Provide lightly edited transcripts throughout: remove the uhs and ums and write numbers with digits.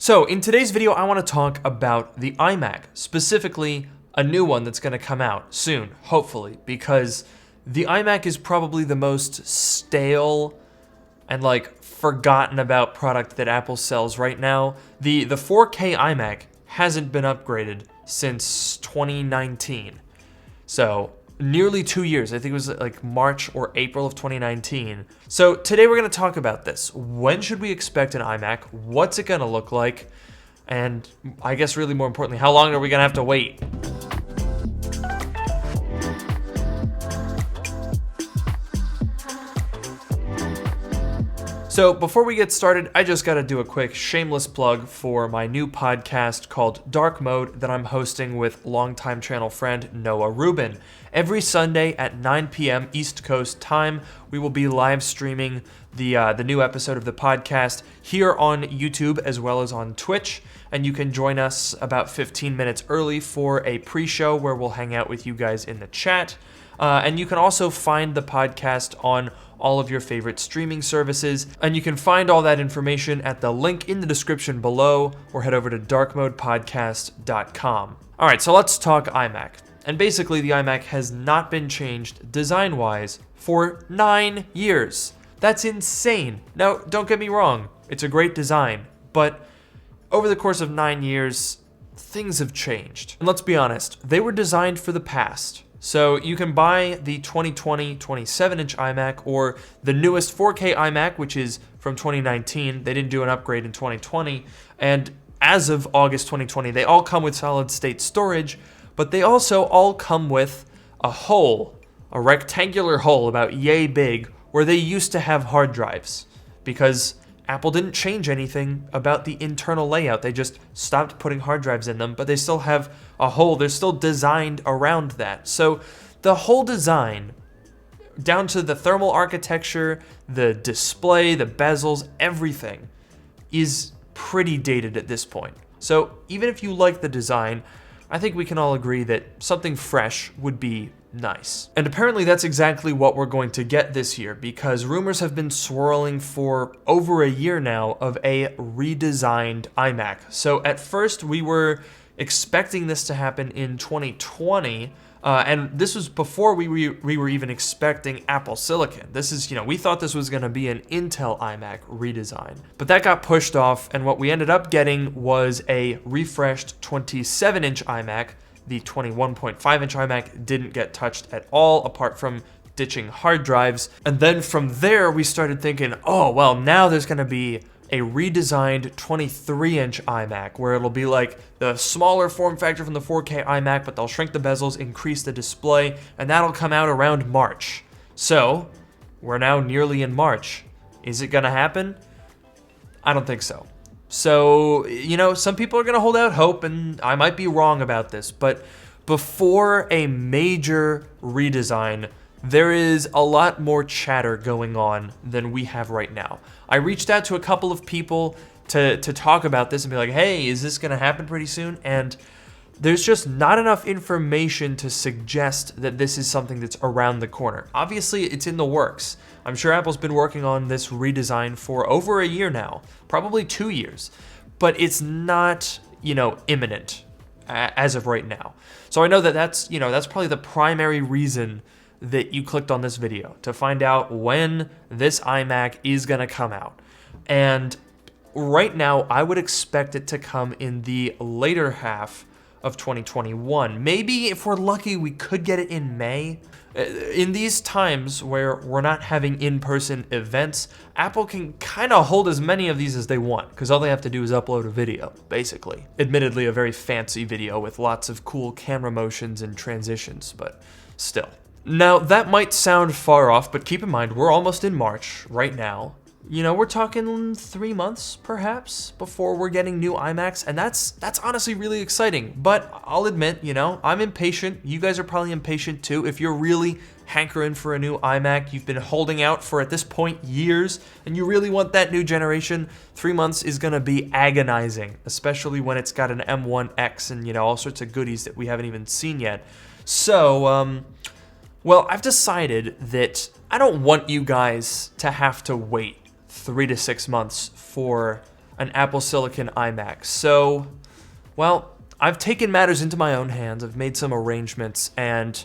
So in today's video, I want to talk about the iMac, specifically a new one that's going to come out soon, hopefully, because the iMac is probably the most stale and forgotten about product that Apple sells right now. The 4K iMac hasn't been upgraded since 2019. So nearly 2 years. I think it was like March or April of 2019. So today we're going to talk about this. When should we expect an iMac? What's it going to look like? And I guess really more importantly, how long are we going to have to wait? So before we get started, I just got to do a quick shameless plug for my new podcast called Dark Mode that I'm hosting with longtime channel friend Noah Rubin. Every Sunday at 9 p.m. East Coast time, we will be live streaming the new episode of the podcast here on YouTube as well as on Twitch. And you can join us about 15 minutes early for a pre-show where we'll hang out with you guys in the chat. And you can also find the podcast on all of your favorite streaming services. And you can find all that information at the link in the description below or head over to darkmodepodcast.com. All right, so let's talk iMac. And basically the iMac has not been changed design-wise for 9 years. That's insane. Now, don't get me wrong, it's a great design, but over the course of 9 years, things have changed. And let's be honest, they were designed for the past. So you can buy the 2020 27-inch iMac or the newest 4K iMac, which is from 2019. They didn't do an upgrade in 2020. And as of August 2020, they all come with solid-state storage, but they also all come with a hole, a rectangular hole about yay big, where they used to have hard drives because Apple didn't change anything about the internal layout. They just stopped putting hard drives in them, but they still have a hole. They're still designed around that. So the whole design, down to the thermal architecture, the display, the bezels, everything is pretty dated at this point. So even if you like the design, I think we can all agree that something fresh would be nice. And apparently that's exactly what we're going to get this year, because rumors have been swirling for over a year now of a redesigned iMac. So at first we were expecting this to happen in 2020, and this was before we were even expecting Apple Silicon. This is, we thought this was going to be an Intel iMac redesign, but that got pushed off, and what we ended up getting was a refreshed 27-inch iMac. The 21.5-inch iMac didn't get touched at all, apart from ditching hard drives. And then from there, we started thinking, oh, well, now there's going to be a redesigned 23-inch iMac, where it'll be like the smaller form factor from the 4K iMac, but they'll shrink the bezels, increase the display, and that'll come out around March. So we're now nearly in March. Is it going to happen? I don't think so. So, some people are going to hold out hope, and I might be wrong about this, but before a major redesign, there is a lot more chatter going on than we have right now. I reached out to a couple of people to talk about this and be like, hey, is this going to happen pretty soon? And there's just not enough information to suggest that this is something that's around the corner. Obviously, it's in the works. I'm sure Apple's been working on this redesign for over a year now, probably 2 years, but it's not, imminent as of right now. So I know that that's probably the primary reason that you clicked on this video, to find out when this iMac is going to come out. And right now, I would expect it to come in the later half of 2021. Maybe if we're lucky, we could get it in May. In these times where we're not having in-person events, Apple can kind of hold as many of these as they want, because all they have to do is upload a video, basically. Admittedly, a very fancy video with lots of cool camera motions and transitions, but still. Now, that might sound far off, but keep in mind, we're almost in March right now. We're talking 3 months, perhaps, before we're getting new iMacs, and that's honestly really exciting. But I'll admit, I'm impatient. You guys are probably impatient too. If you're really hankering for a new iMac, you've been holding out for, at this point, years, and you really want that new generation, 3 months is gonna be agonizing, especially when it's got an M1X and, all sorts of goodies that we haven't even seen yet. So, well, I've decided that I don't want you guys to have to wait 3 to 6 months for an Apple Silicon iMac. So, well, I've taken matters into my own hands. I've made some arrangements, and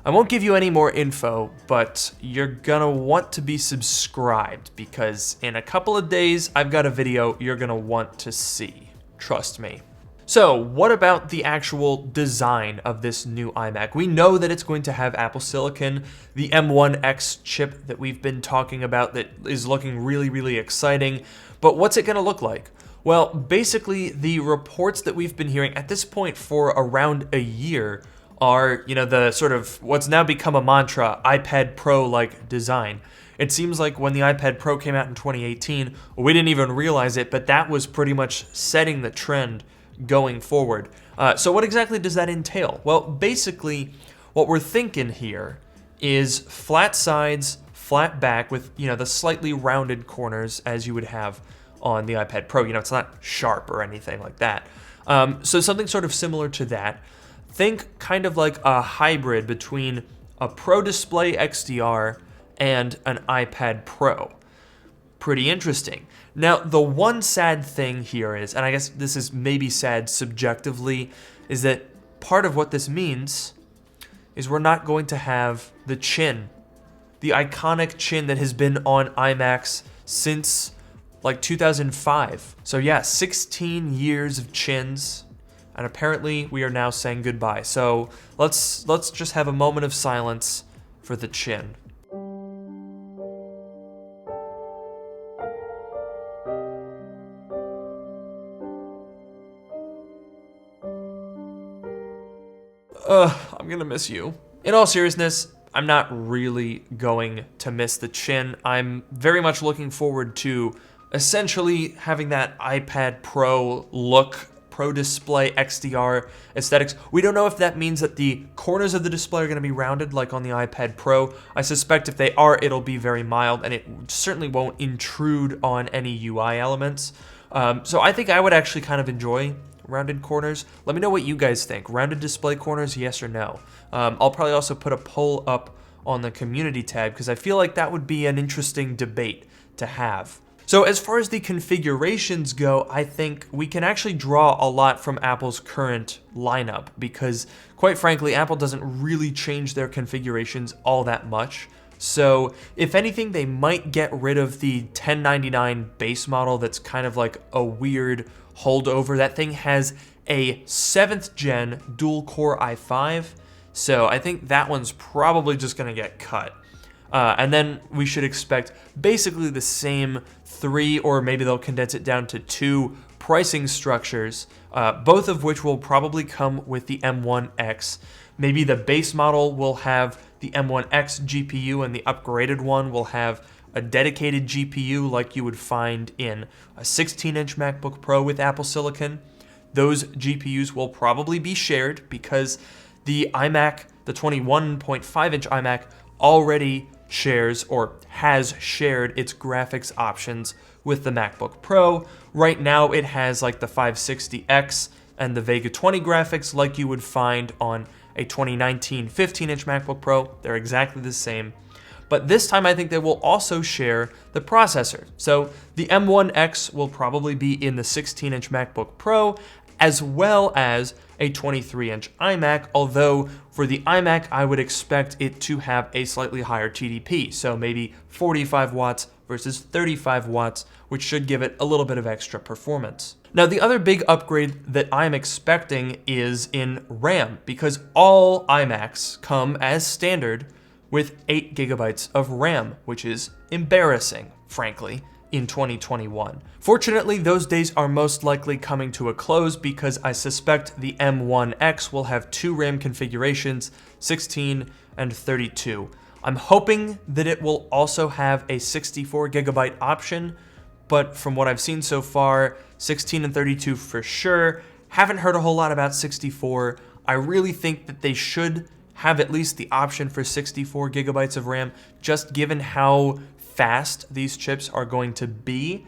I won't give you any more info, but you're gonna want to be subscribed because in a couple of days, I've got a video you're gonna want to see. Trust me. So, what about the actual design of this new iMac? We know that it's going to have Apple Silicon, the M1X chip that we've been talking about that is looking really, really exciting. But what's it going to look like? Well, basically, the reports that we've been hearing at this point for around a year are, the sort of what's now become a mantra, iPad Pro-like design. It seems like when the iPad Pro came out in 2018, we didn't even realize it, but that was pretty much setting the trend going forward. So what exactly does that entail? Well, basically, what we're thinking here is flat sides, flat back with, the slightly rounded corners as you would have on the iPad Pro. It's not sharp or anything like that. So something sort of similar to that. Think kind of like a hybrid between a Pro Display XDR and an iPad Pro. Pretty interesting. Now, the one sad thing here is, and I guess this is maybe sad subjectively, is that part of what this means is we're not going to have the chin, the iconic chin that has been on iMacs since like 2005. So yeah, 16 years of chins, and apparently we are now saying goodbye. So let's just have a moment of silence for the chin. I'm gonna miss you. In all seriousness, I'm not really going to miss the chin. I'm very much looking forward to essentially having that iPad Pro look, Pro Display XDR aesthetics. We don't know if that means that the corners of the display are gonna be rounded like on the iPad Pro. I suspect if they are, it'll be very mild and it certainly won't intrude on any UI elements. So I think I would actually kind of enjoy rounded corners. Let me know what you guys think. Rounded display corners, yes or no? I'll probably also put a poll up on the community tab because I feel like that would be an interesting debate to have. So as far as the configurations go, I think we can actually draw a lot from Apple's current lineup because, quite frankly, Apple doesn't really change their configurations all that much. So if anything, they might get rid of the 1099 base model that's kind of like a weird holdover. That thing has a 7th gen dual core i5, so I think that one's probably just gonna get cut. And then we should expect basically the same 3, or maybe they'll condense it down to 2 pricing structures, both of which will probably come with the M1X. Maybe the base model will have the M1X GPU and the upgraded one will have a dedicated GPU like you would find in a 16-inch MacBook Pro with Apple Silicon. Those GPUs will probably be shared because the iMac, the 21.5-inch iMac, already shares or has shared its graphics options with the MacBook Pro. Right now it has like the 560X and the Vega 20 graphics like you would find on a 2019 15-inch MacBook Pro. They're exactly the same. But this time I think they will also share the processor. So the M1X will probably be in the 16-inch MacBook Pro as well as a 23-inch iMac, although for the iMac I would expect it to have a slightly higher TDP, so maybe 45 watts versus 35 watts, which should give it a little bit of extra performance. Now the other big upgrade that I'm expecting is in RAM, because all iMacs come as standard with 8 gigabytes of RAM, which is embarrassing, frankly, in 2021. Fortunately, those days are most likely coming to a close because I suspect the M1X will have 2 RAM configurations, 16 and 32. I'm hoping that it will also have a 64 gigabyte option, but from what I've seen so far, 16 and 32 for sure. Haven't heard a whole lot about 64. I really think that they should have at least the option for 64 gigabytes of RAM, just given how fast these chips are going to be.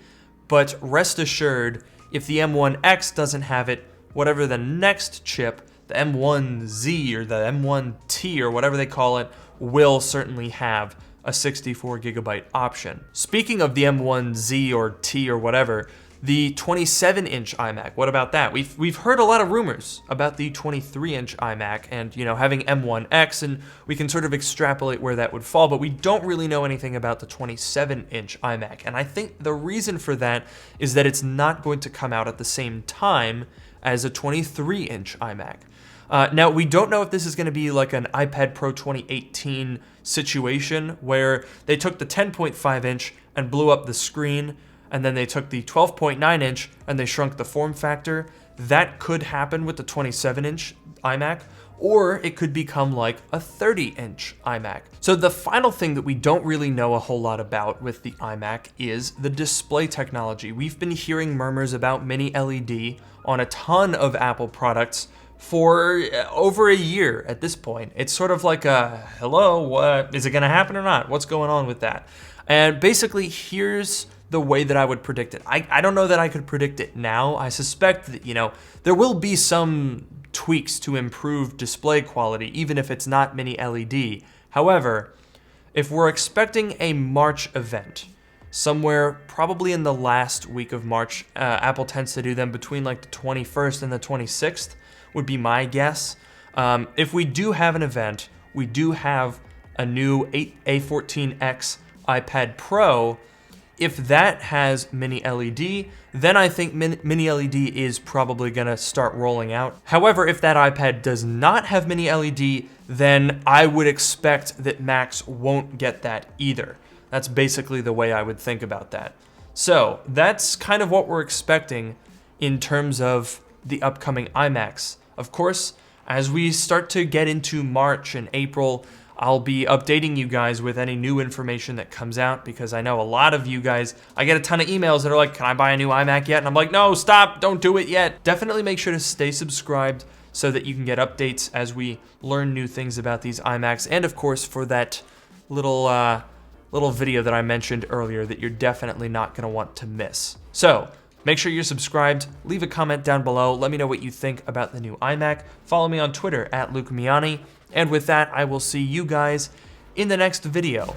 But rest assured, if the M1X doesn't have it, whatever the next chip, the M1Z or the M1T or whatever they call it, will certainly have a 64 gigabyte option. Speaking of the M1Z or T or whatever, The 27-inch iMac, what about that? We've heard a lot of rumors about the 23-inch iMac and, you know, having M1X, and we can sort of extrapolate where that would fall, but we don't really know anything about the 27-inch iMac. And I think the reason for that is that it's not going to come out at the same time as a 23-inch iMac. Now, we don't know if this is going to be like an iPad Pro 2018 situation where they took the 10.5-inch and blew up the screen, and then they took the 12.9-inch and they shrunk the form factor. That could happen with the 27-inch iMac, or it could become like a 30-inch iMac. So the final thing that we don't really know a whole lot about with the iMac is the display technology. We've been hearing murmurs about mini-LED on a ton of Apple products for over a year at this point. It's sort of like a, hello, what, is it gonna happen or not? What's going on with that? And basically, here's the way that I would predict it. I don't know that I could predict it now. I suspect that, you know, there will be some tweaks to improve display quality, even if it's not mini LED. However, if we're expecting a March event, somewhere probably in the last week of March, Apple tends to do them between like the 21st and the 26th, would be my guess. If we do have an event, we do have a new A14X iPad Pro. If that has mini LED, then I think mini LED is probably gonna start rolling out. However, if that iPad does not have mini LED, then I would expect that Macs won't get that either. That's basically the way I would think about that. So that's kind of what we're expecting in terms of the upcoming iMacs. Of course, as we start to get into March and April, I'll be updating you guys with any new information that comes out, because I know a lot of you guys, I get a ton of emails that are like, can I buy a new iMac yet? And I'm like, no, stop, don't do it yet. Definitely make sure to stay subscribed so that you can get updates as we learn new things about these iMacs. And of course, for that little video that I mentioned earlier that you're definitely not gonna want to miss. So, make sure you're subscribed, leave a comment down below, let me know what you think about the new iMac, follow me on Twitter @LukeMiani, and with that, I will see you guys in the next video.